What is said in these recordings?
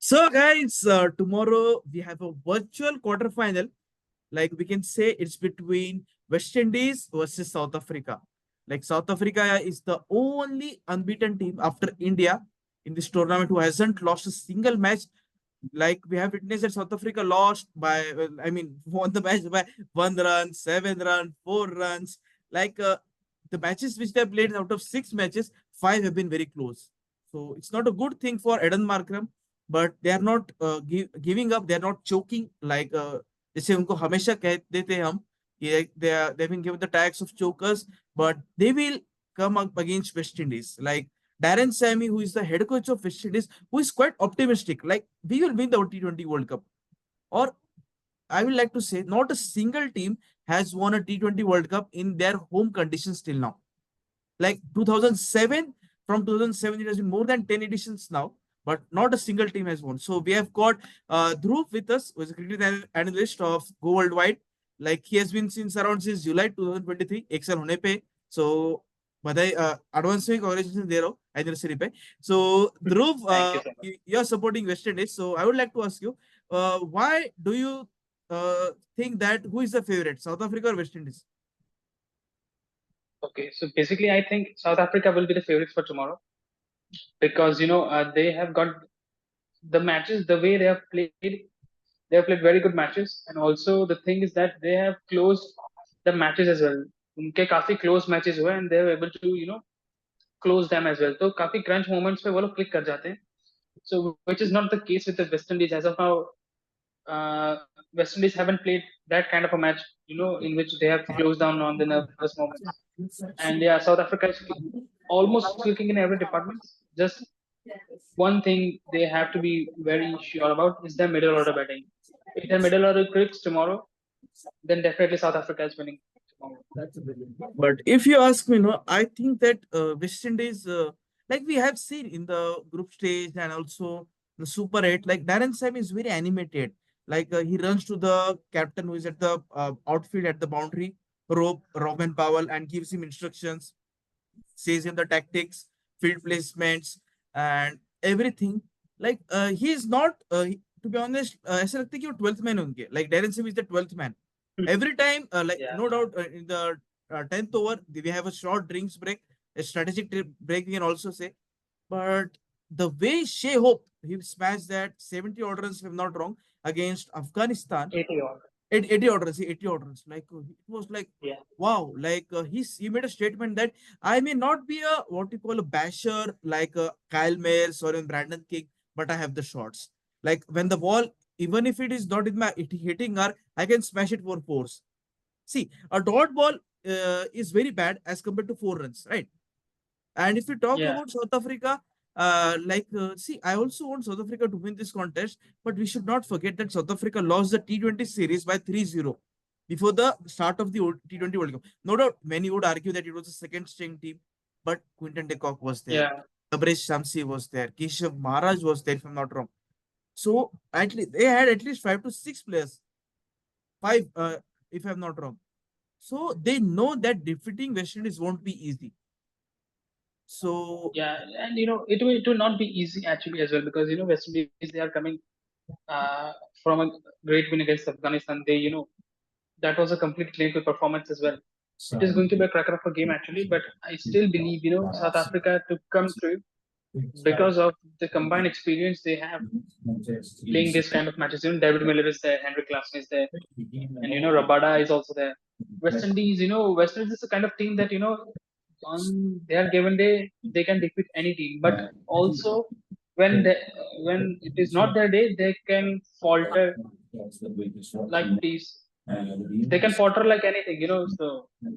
So, guys, tomorrow we have a virtual quarterfinal. Like we can say, it's between West Indies versus South Africa. Like South Africa is the only unbeaten team after India in this tournament who hasn't lost a single match. Like we have witnessed that South Africa lost by, won the match by 1 run, 7 run, 4 runs. Like the matches which they have played out of 6 matches, 5 have been very close. So it's not a good thing for Eden Markram, but they are not giving up. They are not choking like जैसे उनको हमेशा कह देते हैं हम कि they've been given the tags of chokers, but they will come up against West Indies. Like Darren Sammy, who is the head coach of West Indies, who is quite optimistic. Like we will win the T20 World Cup. Or I would like to say, not a single team has won a T20 World Cup in their home conditions till now. Like 2007, from 2007, it has been more than 10 editions now, but not a single team has won. So we have got Dhruv with us, who is a cricket analyst of Go Worldwide. Like he has been since July 2023, Excel होने पे. So बधाई advance में congratulations दे रहा हूँ anniversary पे. So Dhruv, Thank you so much. you are supporting West Indies. So I would like to ask you, why do you think that who is the favorite, South Africa or West Indies? Okay, so basically, I think South Africa will be the favorites for tomorrow because they have got the matches the way they have played. They have played very good matches, and also the thing is that they have closed the matches as well. उनके काफी close matches हुए and they were able to close them as well. तो काफी crunch moments पे वो लोग click कर जाते हैं. So which is not the case with the West Indies as of now. West Indies haven't played that kind of a match, in which they have closed down on the nervous moments. And yeah, South Africa is almost clicking in every department. Just one thing they have to be very sure about is their middle order batting. If their middle order clicks tomorrow, then definitely South Africa is winning tomorrow. But if you ask me, no, I think that West Indies, like we have seen in the group stage and also the Super 8, like Darren Sam is very animated. Like he runs to the captain who is at the outfield at the boundary, Robin Powell, and gives him instructions, says him the tactics, field placements, and everything. Like he is not, to be honest, ऐसा लगता है कि वो 12th man होंगे. Like Darren Sam is the 12th man. Every time, like Yeah. no doubt, in the 10th over, we have a short drinks break, a strategic break, we can also say. But the way Shea Hope, he smashed that 70 odd runs, if I'm not wrong, against Afghanistan. 80 odd. 80 odd runs, 80 odd runs. Like it was like, Yeah. wow. Like he made a statement that I may not be a what you call a basher like Kyle Mayers or in Brandon King, but I have the shots. Like when the ball, even if it is not in my hitting arc, I can smash it for fours. See, a dot ball is very bad as compared to 4 runs, right? And if we talk Yeah. about South Africa, see, I also want South Africa to win this contest, but we should not forget that South Africa lost the T20 series by 3-0 before the start of the T20 World Cup. No doubt, many would argue that it was a second string team, but Quinton de Kock was there. Yeah. Tabrez Shamsi was there. Keshav Maharaj was there, if I'm not wrong. So at least they had at least 5 to 6 players. Five, if I'm not wrong. So they know that defeating West Indies won't be easy. So Yeah, and it will not be easy actually as well because West Indies, they are coming from a great win against Afghanistan. They that was a complete clinical performance as well. It is going to be a cracker of a game actually, but I still believe South Africa to come through because of the combined experience they have playing this kind of matches. David Miller is there, Henrik Larsson is there, and Rabada is also there. West Indies, West Indies is the kind of team that on their given day they can defeat any team, but also when it is not their day, they can falter like these. They can falter like anything, So I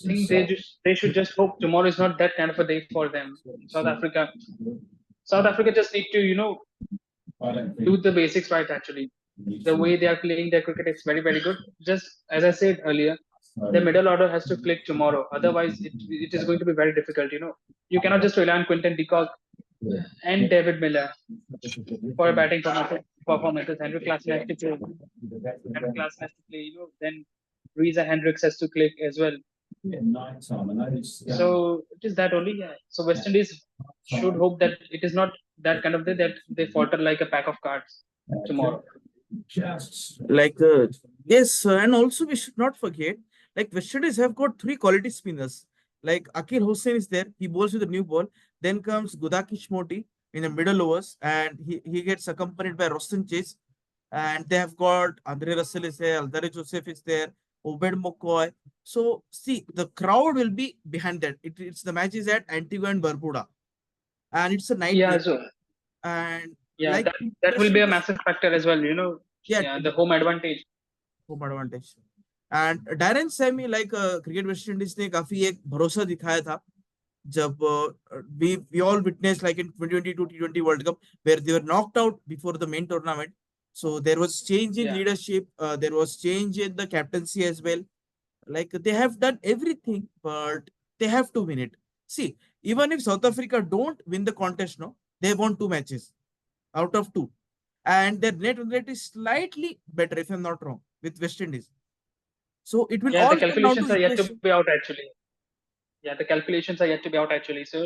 think they should just hope tomorrow is not that kind of a day for them. South Africa just need to do the basics right. Actually, the way they are playing their cricket is very very good. Just as I said earlier, the middle order has to click tomorrow. Otherwise, it is going to be very difficult. You cannot just rely on Quinton de Kock and David Miller for a batting performances. Henrik Larsson has to play. Henrik Larsson has to play. Then Reza Hendricks has to click as well. So it is that only. Yeah. So West Indies should hope that it is not that kind of day that they falter like a pack of cards tomorrow. Like, yes, and also we should not forget, like West Indies have got three quality spinners. Like Akil Hussain is there, he bowls with a new ball. Then comes Gudakish Moti in the middle overs, and he gets accompanied by Rostin Chase. And they have got Andre Russell is there, Aldare Joseph is there, Obed McCoy. So see, the crowd will be behind that. It's the match is at Antigua and Barbuda, and it's a night Yeah, game. so And yeah, like that will West be a Indies, massive factor as well. yeah, Yeah, the home advantage. home advantage. And Darren Sammy like cricket West Indies ने काफी एक भरोसा दिखाया था जब we all witnessed like in 2022 T20 World Cup where they were knocked out before the main tournament. So there was change in Yeah, leadership, there was change in the captaincy as well. Like they have done everything, but they have to win it. See, even if South Africa don't win the contest, no, they won two matches out of two, and their net rate is slightly better if I'm not wrong with West Indies. So it will yeah, the all come down to calculations are yet to equation. be out actually. Yeah, the calculations are yet to be out actually. So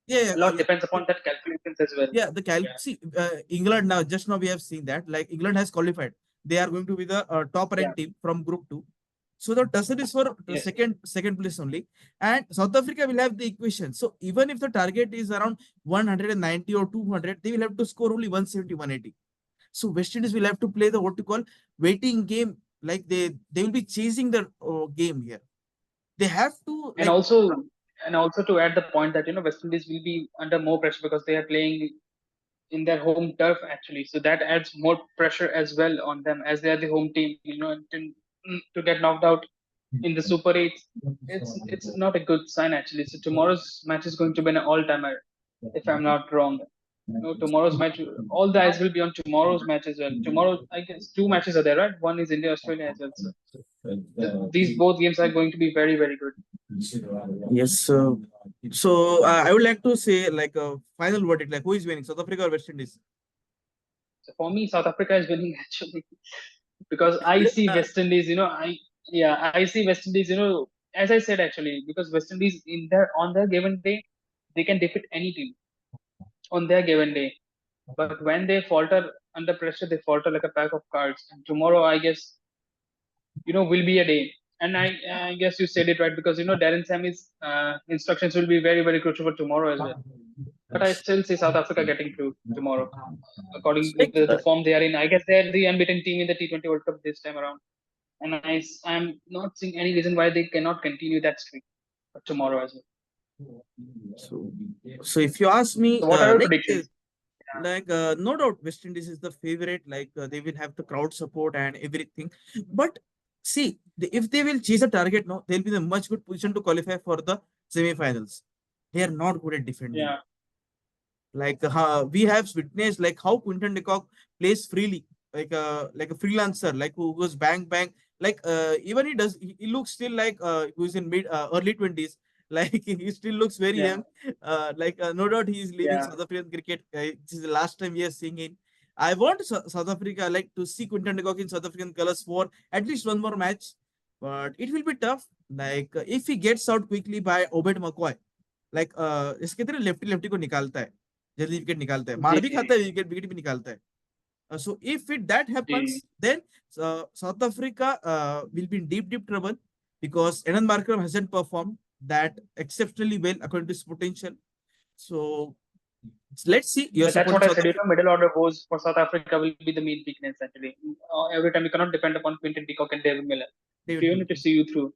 Yeah, a lot yeah, depends yeah. upon that calculations as well. Yeah, the Yeah, see, England now, just now we have seen that, like England has qualified. They are going to be the top yeah, ranked team from Group 2. So the tussle is for the yes, second place only. And South Africa will have the equation. So even if the target is around 190 or 200, they will have to score only 170, 180. So West Indies will have to play the what you call waiting game. Like they will be chasing the game here. They have to and like also and also to add the point that West Indies will be under more pressure because they are playing in their home turf actually. So that adds more pressure as well on them as they are the home team. And to get knocked out in the Super 8, it's not a good sign actually. So tomorrow's match is going to be an all-timer, if I'm not wrong. Tomorrow's match, all the eyes will be on tomorrow's match as well. Tomorrow, I guess two matches are there, right? One is India, Australia as well. So these both games are going to be very, very good. yes. So I would like to say like a final verdict, like who is winning, South Africa or West Indies? So for me, South Africa is winning actually because I see Uh, West Indies. I see West Indies. As I said actually, because West Indies on their given day, they can defeat any team on their given day. But when they falter under pressure, they falter like a pack of cards. And tomorrow, I guess, will be a day. And I guess you said it right because Darren Sammy's instructions will be very very crucial for tomorrow as well. But I still see South Africa getting through tomorrow, according with like, the form they are in. I guess they're the unbeaten team in the T20 World Cup this time around, and I'm not seeing any reason why they cannot continue that streak tomorrow as well. so, so if you ask me, So what are your predictions? no doubt West Indies is the favorite. Like they will have the crowd support and everything. But see, if they will chase a target, no, they'll be in a much good position to qualify for the semi-finals. They are not good at defending. Yeah, Like we have witnessed like how Quinton de Kock plays freely, like a freelancer, like who goes bang bang. Like even he looks still like who's in mid early 20s. Like he still looks very yeah, young. Like no doubt he is leaving yeah, South African cricket. This is the last time we are seeing him. I want South Africa like to see Quinton de Kock in South African colors for at least one more match, but it will be tough. Like if he gets out quickly by Obed McCoy, like इसके तरह lefty lefty को निकालता है, जल्दी wicket निकालता है, जी मार भी जी खाता है, विकेट विकेट भी निकालता है. So if it that happens, जी then South Africa will be in deep trouble because Enan Markram hasn't performed that exceptionally well according to his potential. So let's see. You're But that's supporting what I South said. Africa. Middle order woes for South Africa will be the main weakness actually. Every time you cannot depend upon Quinton de Kock and David Miller. David They Miller. need to see you through.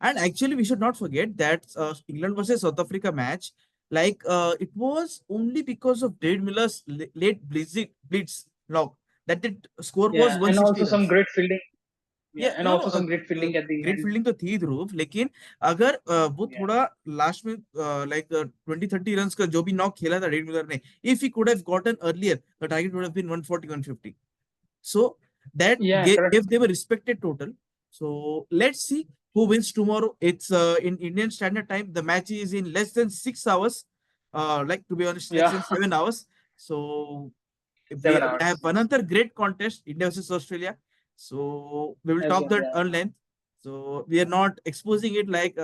And actually, we should not forget that England versus South Africa match, like it was only because of David Miller's late blitz lock that the score was Yeah, and 160 also some runs. great fielding. Yeah, Yeah, and also some great uh, fielding at the great end. Fielding तो थी ध्रुव, लेकिन अगर वो Yeah, थोड़ा last में like 20-30 runs का जो भी नॉक खेला था डेविड मिलर ने, if he could have gotten earlier the target would have been 140 150. So that yeah, correct. gave them a respected total. So let's see who wins tomorrow. It's in Indian Standard Time. The match is in less than 6 hours. Like to be honest, less Yeah, than 7 hours. So we 7 hours have another great contest, India versus Australia. So we will as talk well. that Yeah, on length. So we are not exposing it like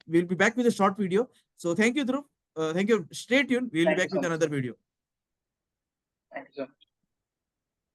we'll be back with a short video. So thank you, Dhruv. Thank you. Stay tuned. We'll be Thank you back so with much. another video. Thank you so much.